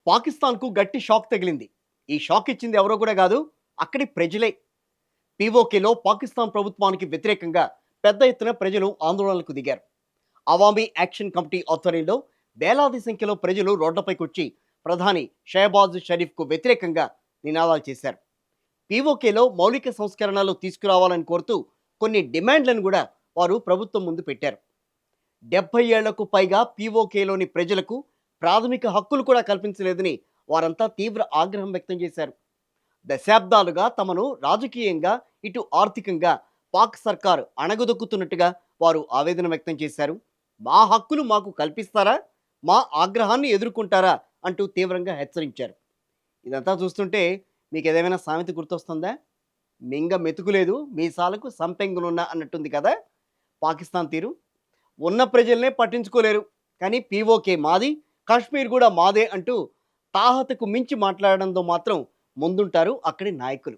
పాకిస్తాన్కు గట్టి షాక్ తగిలింది. ఈ షాక్ ఇచ్చింది ఎవరో కూడా కాదు, అక్కడి ప్రజలే. పీఓకేలో పాకిస్తాన్ ప్రభుత్వానికి వ్యతిరేకంగా పెద్ద ఎత్తున ప్రజలు ఆందోళనలకు దిగారు. అవామీ యాక్షన్ కమిటీ ఆధ్వర్యంలో వేలాది సంఖ్యలో ప్రజలు రోడ్లపైకొచ్చి ప్రధాని షహబాజ్ షరీఫ్కు వ్యతిరేకంగా నినాదాలు చేశారు. పీఓకేలో మౌలిక సంస్కరణలు తీసుకురావాలని కోరుతూ కొన్ని డిమాండ్లను కూడా వారు ప్రభుత్వం ముందు పెట్టారు. 70 ఏళ్లకు పైగా పీఓకేలోని ప్రజలకు ప్రాథమిక హక్కులు కూడా కల్పించలేదని వారంతా తీవ్ర ఆగ్రహం వ్యక్తం చేశారు. దశాబ్దాలుగా తమను రాజకీయంగా ఇటు ఆర్థికంగా పాక్ సర్కారు అణగదొక్కుతున్నట్టుగా వారు ఆవేదన వ్యక్తం చేశారు. మా హక్కులు మాకు కల్పిస్తారా, మా ఆగ్రహాన్ని ఎదుర్కొంటారా అంటూ తీవ్రంగా హెచ్చరించారు. ఇదంతా చూస్తుంటే మీకు ఏదేమైనా సామెత గుర్తొస్తుందా? మింగ మెతుకులేదు మీసాలకు సంపెంగులున్నా అన్నట్టుంది కదా పాకిస్తాన్ తీరు. ఉన్న ప్రజల్నే పట్టించుకోలేరు, కానీ పీఓకే మాది, కాశ్మీర్ కూడా మాదే అంటూ తాహతకు మించి మాట్లాడడంతో మాత్రం ముందుంటారు అక్కడి నాయకులు.